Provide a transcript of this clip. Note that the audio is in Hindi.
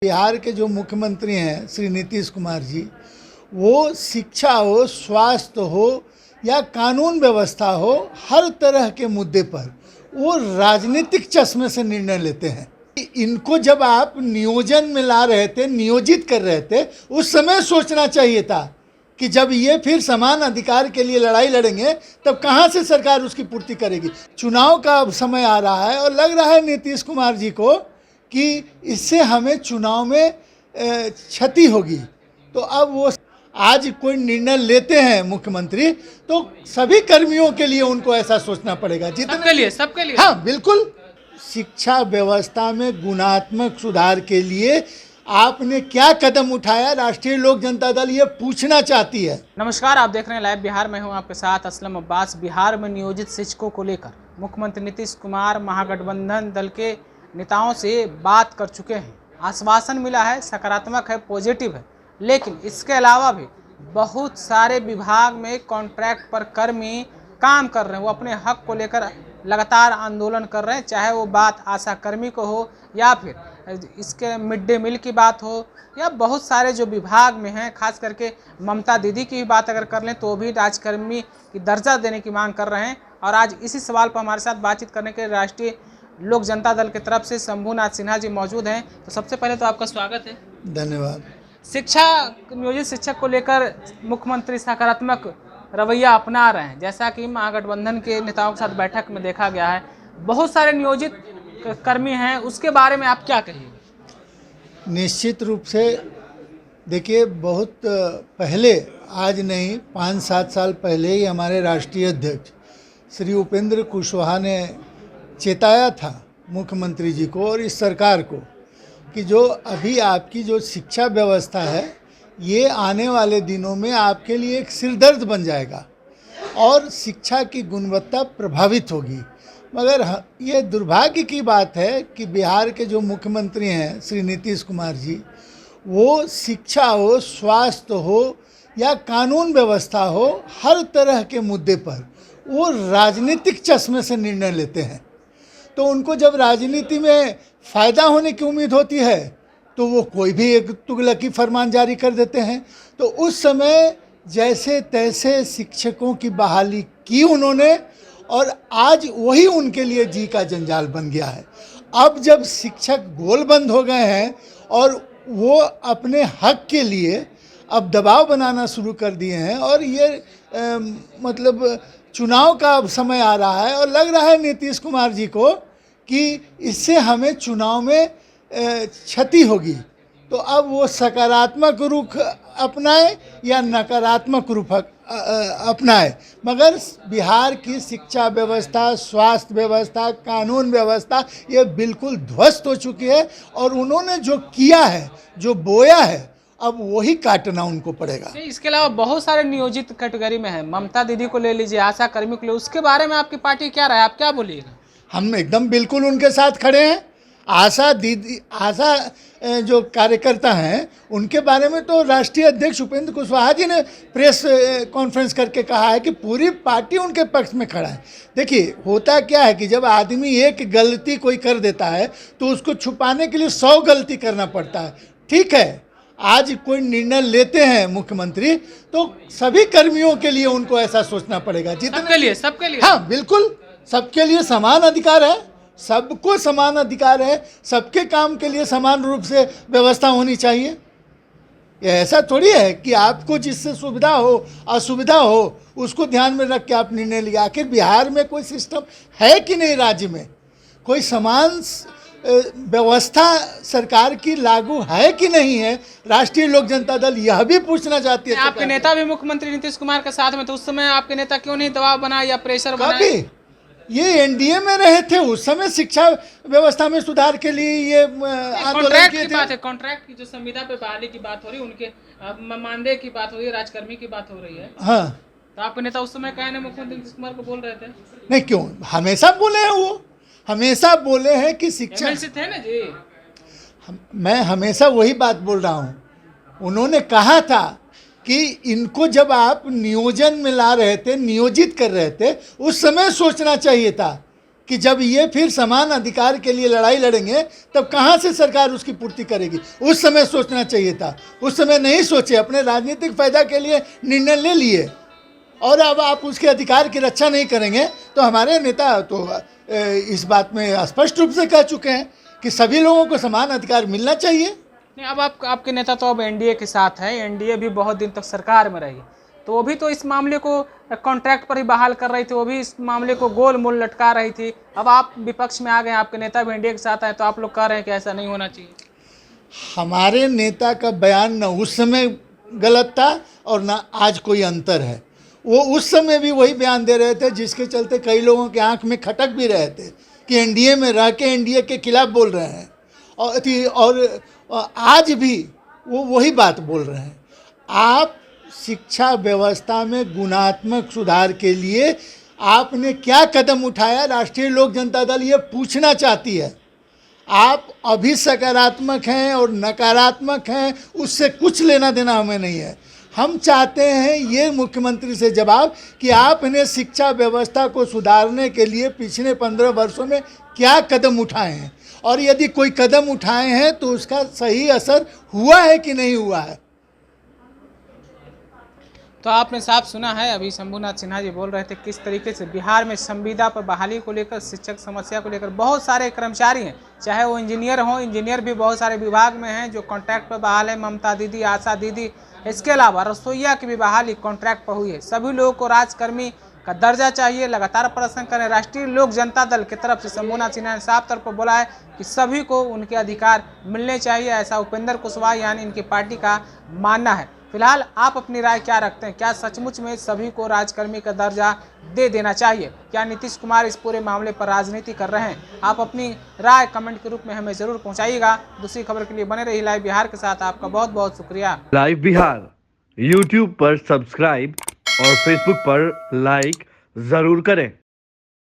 बिहार के जो मुख्यमंत्री हैं श्री नीतीश कुमार जी, वो शिक्षा हो, स्वास्थ्य हो या कानून व्यवस्था हो, हर तरह के मुद्दे पर वो राजनीतिक चश्मे से निर्णय लेते हैं। इनको जब आप नियोजन में ला रहे थे, नियोजित कर रहे थे, उस समय सोचना चाहिए था कि जब ये फिर समान अधिकार के लिए लड़ाई लड़ेंगे तब कहाँ से सरकार उसकी पूर्ति करेगी। चुनाव का अब समय आ रहा है और लग रहा है नीतीश कुमार जी को कि इससे हमें चुनाव में क्षति होगी। तो अब वो आज कोई निर्णय लेते हैं मुख्यमंत्री, तो सभी कर्मियों के लिए उनको ऐसा सोचना पड़ेगा, सबके लिए। हाँ बिल्कुल। शिक्षा व्यवस्था में गुणात्मक सुधार के लिए आपने क्या कदम उठाया, राष्ट्रीय लोक जनता दल ये पूछना चाहती है। नमस्कार, आप देख रहे हैं लाइव बिहार में हूं आपके साथ असलम अब्बास। बिहार में नियोजित शिक्षकों को लेकर मुख्यमंत्री नीतीश कुमार महागठबंधन दल के नेताओं से बात कर चुके हैं। आश्वासन मिला है, सकारात्मक है, पॉजिटिव है, लेकिन इसके अलावा भी बहुत सारे विभाग में कॉन्ट्रैक्ट पर कर्मी काम कर रहे हैं। वो अपने हक को लेकर लगातार आंदोलन कर रहे हैं, चाहे वो बात आशा कर्मी को हो या फिर इसके मिड डे मील की बात हो या बहुत सारे जो विभाग में हैं, खास करके ममता दीदी की भी बात अगर कर लें तो भी राजकर्मी की दर्जा देने की मांग कर रहे हैं। और आज इसी सवाल पर हमारे साथ बातचीत करने के राष्ट्रीय लोक जनता दल की तरफ से शंभूनाथ सिन्हा जी मौजूद हैं। तो सबसे पहले तो आपका स्वागत है। धन्यवाद। शिक्षा, नियोजित शिक्षक को लेकर मुख्यमंत्री सकारात्मक रवैया अपना रहे हैं, जैसा कि महागठबंधन के नेताओं के साथ बैठक में देखा गया है। बहुत सारे नियोजित कर्मी हैं, उसके बारे में आप क्या कहिए? निश्चित रूप से देखिए, बहुत पहले, आज नहीं 5-7 साल पहले ही हमारे राष्ट्रीय अध्यक्ष श्री उपेंद्र कुशवाहा ने चेताया था मुख्यमंत्री जी को और इस सरकार को कि जो अभी आपकी जो शिक्षा व्यवस्था है, ये आने वाले दिनों में आपके लिए एक सिरदर्द बन जाएगा और शिक्षा की गुणवत्ता प्रभावित होगी। मगर ये दुर्भाग्य की बात है कि बिहार के जो मुख्यमंत्री हैं श्री नीतीश कुमार जी, वो शिक्षा हो, स्वास्थ्य हो या कानून व्यवस्था हो, हर तरह के मुद्दे पर वो राजनीतिक चश्मे से निर्णय लेते हैं। तो उनको जब राजनीति में फ़ायदा होने की उम्मीद होती है तो वो कोई भी एक तुगलकी फरमान जारी कर देते हैं। तो उस समय जैसे तैसे शिक्षकों की बहाली की उन्होंने और आज वही उनके लिए जी का जंजाल बन गया है। अब जब शिक्षक गोलबंद हो गए हैं और वो अपने हक के लिए अब दबाव बनाना शुरू कर दिए हैं और ये मतलब चुनाव का अब समय आ रहा है और लग रहा है नीतीश कुमार जी को कि इससे हमें चुनाव में क्षति होगी। तो अब वो सकारात्मक रुख अपनाए या नकारात्मक रुख अपनाए, मगर बिहार की शिक्षा व्यवस्था, स्वास्थ्य व्यवस्था, कानून व्यवस्था ये बिल्कुल ध्वस्त हो चुकी है और उन्होंने जो किया है, जो बोया है, अब वही काटना उनको पड़ेगा। इसके अलावा बहुत सारे नियोजित कैटेगरी में है, ममता दीदी को ले लीजिए, आशा कर्मी को ले, उसके बारे में आपकी पार्टी क्या राय, आप क्या बोलिएगा? हम एकदम बिल्कुल उनके साथ खड़े हैं। आशा दीदी, आशा जो कार्यकर्ता हैं, उनके बारे में तो राष्ट्रीय अध्यक्ष उपेंद्र कुशवाहा जी ने प्रेस कॉन्फ्रेंस करके कहा है कि पूरी पार्टी उनके पक्ष में खड़ा है। देखिए, होता क्या है कि जब आदमी एक गलती कोई कर देता है तो उसको छुपाने के लिए 100 गलती करना पड़ता है। ठीक है, आज कोई निर्णय लेते हैं मुख्यमंत्री, तो सभी कर्मियों के लिए उनको ऐसा सोचना पड़ेगा। सबके लिए। हाँ बिल्कुल, सबके लिए समान अधिकार है, सबको समान अधिकार है, सबके काम के लिए समान रूप से व्यवस्था होनी चाहिए। ये ऐसा थोड़ी है कि आपको जिससे सुविधा हो, असुविधा हो, उसको ध्यान में रख के आप निर्णय लिया। आखिर बिहार में कोई सिस्टम है कि नहीं, राज्य में कोई समान व्यवस्था सरकार की लागू है कि नहीं है, राष्ट्रीय लोक जनता दल यह भी पूछना चाहती है। आपके नेता भी मुख्यमंत्री नीतीश कुमार के साथ में, तो उस समय आपके नेता क्यों नहीं दबाव बनाए या प्रेशर बनाए? ये एनडीए में रहे थे, उस समय शिक्षा व्यवस्था में सुधार के लिए ये आंदोलन किए थे। कॉन्ट्रैक्ट की जो संविदा पे बहाली की बात हो रही है, उनके मानदेय की बात हो रही है, राजकर्मी की बात हो रही है। हाँ, तो आपके नेता उस समय कहने मुख्यमंत्री नीतीश कुमार को बोल रहे थे? नहीं, क्यों, हमेशा बोले हैं, वो हमेशा बोले हैं कि शिक्षा थे ना जी। मैं हमेशा वही बात बोल रहा हूँ। उन्होंने कहा था कि इनको जब आप नियोजन में ला रहे थे, नियोजित कर रहे थे, उस समय सोचना चाहिए था कि जब ये फिर समान अधिकार के लिए लड़ाई लड़ेंगे तब कहाँ से सरकार उसकी पूर्ति करेगी। उस समय सोचना चाहिए था, उस समय नहीं सोचे, अपने राजनीतिक फायदा के लिए निर्णय ले लिए और अब आप उसके अधिकार की रक्षा नहीं करेंगे। तो हमारे नेता तो इस बात में स्पष्ट रूप से कह चुके हैं कि सभी लोगों को समान अधिकार मिलना चाहिए। नहीं, अब आपके नेता तो अब एनडीए के साथ है, एनडीए भी बहुत दिन तक सरकार में रही, तो वो भी तो इस मामले को कॉन्ट्रैक्ट पर ही बहाल कर रही थी, वो भी इस मामले को गोल मोल लटका रही थी। अब आप विपक्ष में आ गए, आपके नेता भी एनडीए के साथ हैं, तो आप लोग कह रहे हैं कि ऐसा नहीं होना चाहिए। हमारे नेता का बयान न उस समय गलत था और न आज कोई अंतर है। वो उस समय भी वही बयान दे रहे थे जिसके चलते कई लोगों के आंख में खटक भी रहे थे कि एनडीए में रह के एनडीए के खिलाफ बोल रहे हैं, और आज भी वो वही बात बोल रहे हैं। आप शिक्षा व्यवस्था में गुणात्मक सुधार के लिए आपने क्या कदम उठाया, राष्ट्रीय लोक जनता दल ये पूछना चाहती है। आप अभी सकारात्मक हैं और नकारात्मक हैं, उससे कुछ लेना देना हमें नहीं है। हम चाहते हैं ये मुख्यमंत्री से जवाब कि आपने शिक्षा व्यवस्था को सुधारने के लिए पिछले 15 वर्षों में क्या कदम उठाए हैं, और यदि कोई कदम उठाए हैं तो उसका सही असर हुआ है कि नहीं हुआ है। तो आपने साफ सुना है, अभी शंभुनाथ सिन्हा जी बोल रहे थे किस तरीके से बिहार में संविदा पर बहाली को लेकर, शिक्षक समस्या को लेकर बहुत सारे कर्मचारी हैं, चाहे वो इंजीनियर हों, इंजीनियर भी बहुत सारे विभाग में हैं जो कॉन्ट्रैक्ट पर बहाल है, ममता दीदी, आशा दीदी, इसके अलावा रसोईया की भी बहाली कॉन्ट्रैक्ट पर हुई है। सभी लोगों को राजकर्मी का दर्जा चाहिए, लगातार प्रदर्शन करें। राष्ट्रीय लोक जनता दल की तरफ से शंभुनाथ सिन्हा ने साफ तौर पर बोला है कि सभी को उनके अधिकार मिलने चाहिए, ऐसा उपेंद्र कुशवाहा यानी इनकी पार्टी का मानना है। फिलहाल आप अपनी राय क्या रखते हैं, क्या सचमुच में सभी को राजकर्मी का दर्जा दे देना चाहिए? क्या नीतीश कुमार इस पूरे मामले पर राजनीति कर रहे हैं? आप अपनी राय कमेंट के रूप में हमें जरूर पहुंचाइएगा। दूसरी खबर के लिए बने रहिए लाइव बिहार के साथ। आपका बहुत बहुत शुक्रिया। लाइव बिहार यूट्यूब पर सब्सक्राइब और फेसबुक पर लाइक जरूर करें।